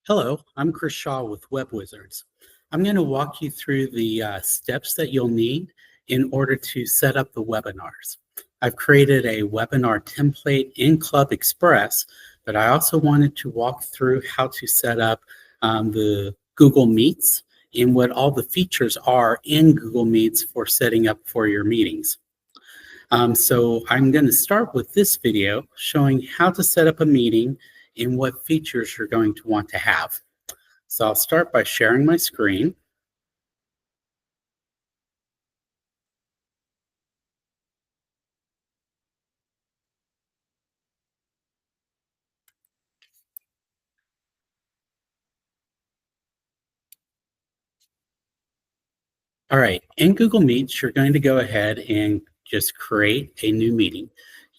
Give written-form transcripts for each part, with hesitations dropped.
Hello, I'm Chris Shaw with Web Wizards. I'm going to walk you through the steps that you'll need in order to set up the webinars. I've created a webinar template in Club Express, but I also wanted to walk through how to set up the Google Meets and what all the features are in Google Meets for setting up for your meetings. So I'm going to start with this video showing how to set up a meeting and what features you're going to want to have. So I'll start by sharing my screen. All right, in Google Meets, you're going to go ahead and just create a new meeting.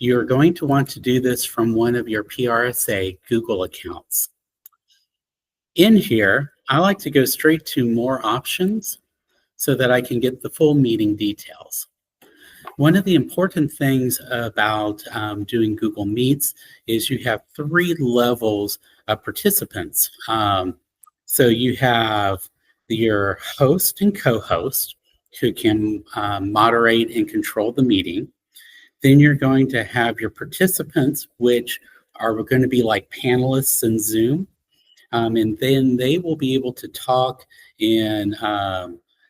You're going to want to do this from one of your PRSA Google accounts. In here, I like to go straight to more options so that I can get the full meeting details. One of the important things about doing Google Meets is you have 3 levels of participants. So you have your host and co-host who can moderate and control the meeting. Then you're going to have your participants, which are going to be like panelists in Zoom. And then they will be able to talk and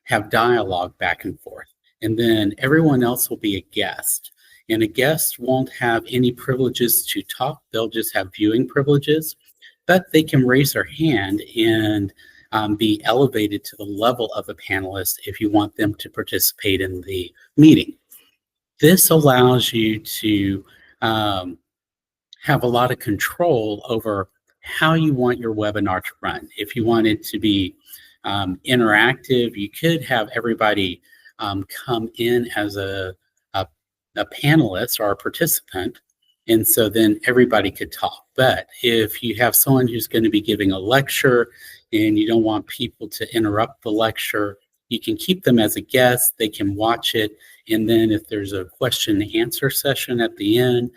have dialogue back and forth. And then everyone else will be a guest. And a guest won't have any privileges to talk. They'll just have viewing privileges, but they can raise their hand and be elevated to the level of a panelist if you want them to participate in the meeting. This allows you to have a lot of control over how you want your webinar to run. If you want it to be interactive, you could have everybody come in as a panelist or a participant, and so then everybody could talk. But if you have someone who's going to be giving a lecture and you don't want people to interrupt the lecture, you can keep them as a guest. They can watch it, and then if there's a question and answer session at the end,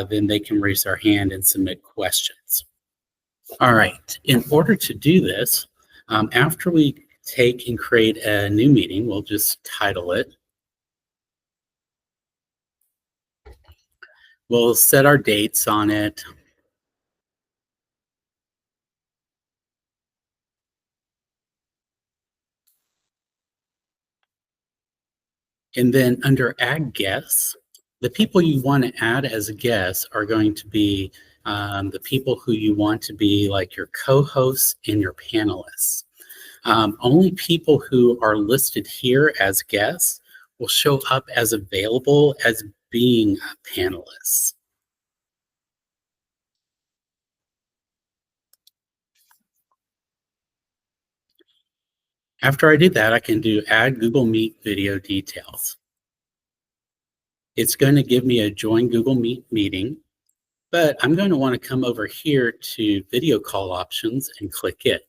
then they can raise their hand and submit questions. All right, in order to do this, after we take and create a new meeting, we'll just title it. We'll set our dates on it. And then under Add Guests, the people you want to add as guests are going to be the people who you want to be like your co-hosts and your panelists. Only people who are listed here as guests will show up as available as being panelists. After I do that, I can do Add Google Meet Video Details. It's going to give me a Join Google Meet meeting, but I'm going to want to come over here to Video Call Options and click it.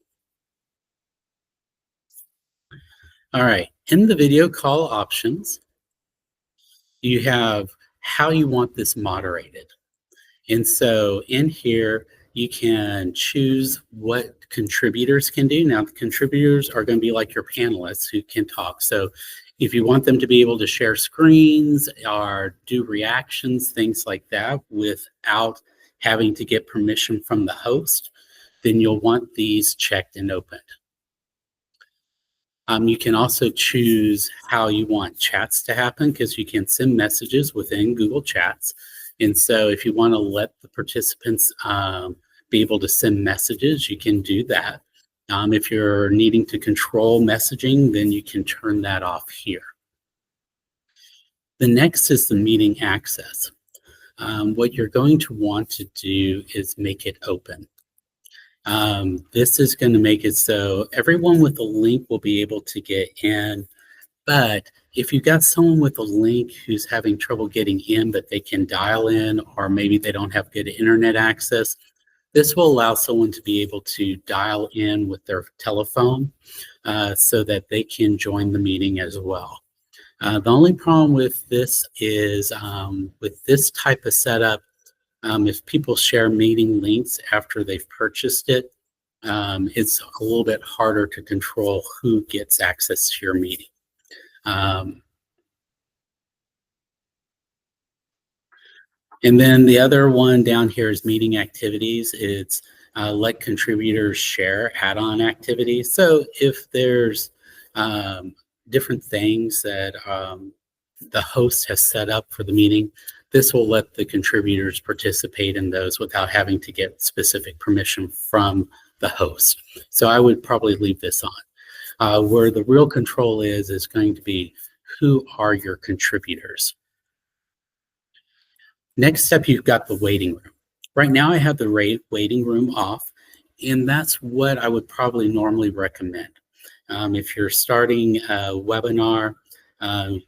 All right, in the Video Call Options, you have how you want this moderated. And so in here, you can choose what contributors can do. Now, the contributors are going to be like your panelists who can talk. So if you want them to be able to share screens or do reactions, things like that, without having to get permission from the host, then you'll want these checked and opened. You can also choose how you want chats to happen, because you can send messages within Google Chats. And so if you want to let the participants be able to send messages, you can do that. If you're needing to control messaging, then you can turn that off here. The next is the meeting access. What you're going to want to do is make it open. This is going to make it so everyone with a link will be able to get in. But if you've got someone with a link who's having trouble getting in, but they can dial in, or maybe they don't have good internet access, this will allow someone to be able to dial in with their telephone so that they can join the meeting as well. The only problem with this is with this type of setup, if people share meeting links after they've purchased it, it's a little bit harder to control who gets access to your meeting. And then the other one down here is meeting activities. It's let contributors share add-on activities. So if there's different things that the host has set up for the meeting, this will let the contributors participate in those without having to get specific permission from the host. So I would probably leave this on. Where the real control is going to be who are your contributors. Next step, you've got the waiting room. Right now I have the waiting room off, and that's what I would probably normally recommend. If you're starting a webinar,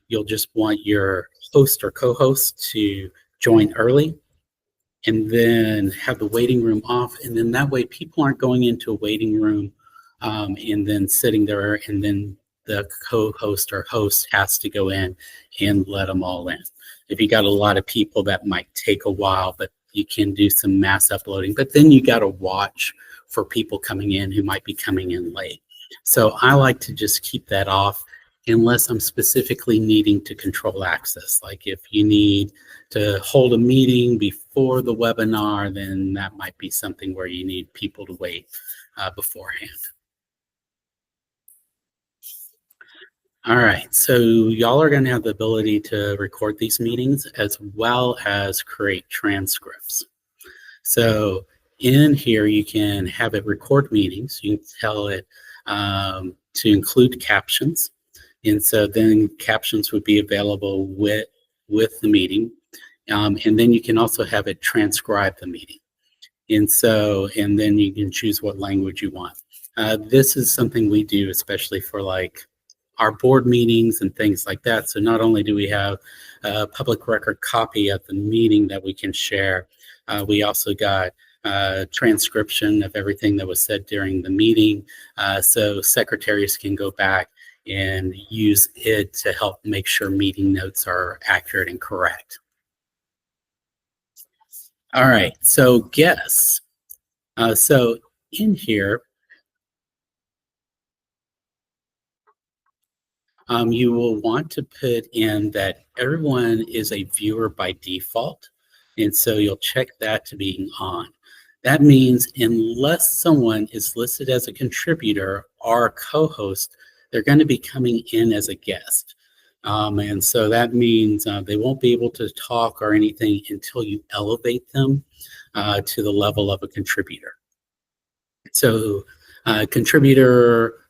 you'll just want your host or co-host to join early and then have the waiting room off. And then that way people aren't going into a waiting room and then sitting there, and then the co-host or host has to go in and let them all in. If you got a lot of people, that might take a while, but you can do some mass uploading. But then you got to watch for people coming in who might be coming in late. So I like to just keep that off unless I'm specifically needing to control access. Like if you need to hold a meeting before the webinar, then that might be something where you need people to wait beforehand. All right, so y'all are going to have the ability to record these meetings as well as create transcripts. So in here, you can have it record meetings. You can tell it to include captions. And so then captions would be available with the meeting. And then you can also have it transcribe the meeting. And then you can choose what language you want. This is something we do, especially for like our board meetings and things like that. So not only do we have a public record copy of the meeting that we can share, we also got transcription of everything that was said during the meeting. So secretaries can go back and use it to help make sure meeting notes are accurate and correct. All right, so guests. So in here, you will want to put in that everyone is a viewer by default. And so you'll check that to being on. That means unless someone is listed as a contributor or a co-host, they're going to be coming in as a guest. And so that means they won't be able to talk or anything until you elevate them to the level of a contributor. So contributor,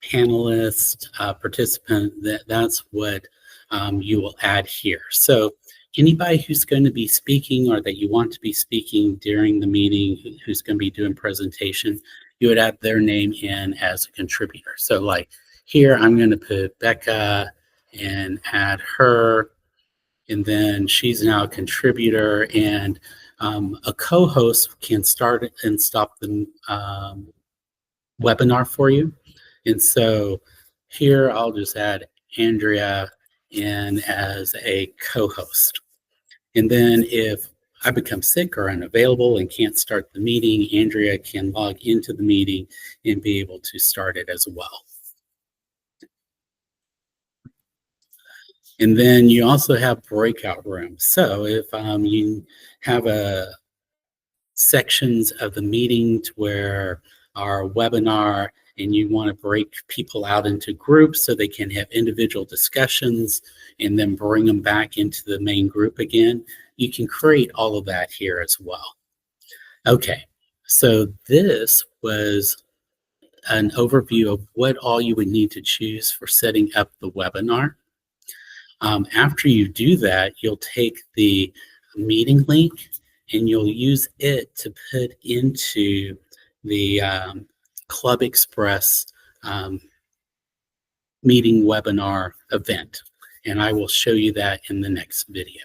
panelist, participant, that's what you will add here. So anybody who's going to be speaking or that you want to be speaking during the meeting, who's going to be doing presentation, you would add their name in as a contributor. So like here, I'm going to put Becca and add her, and then she's now a contributor, and a co-host can start and stop the webinar for you. And so here I'll just add Andrea in as a co-host. And then if I become sick or unavailable and can't start the meeting, Andrea can log into the meeting and be able to start it as well. And then you also have breakout rooms. So if you have sections of the meeting to where our webinar and you want to break people out into groups so they can have individual discussions and then bring them back into the main group again, you can create all of that here as well. Okay, so this was an overview of what all you would need to choose for setting up the webinar. After you do that, you'll take the meeting link and you'll use it to put into the Club Express meeting webinar event. And I will show you that in the next video.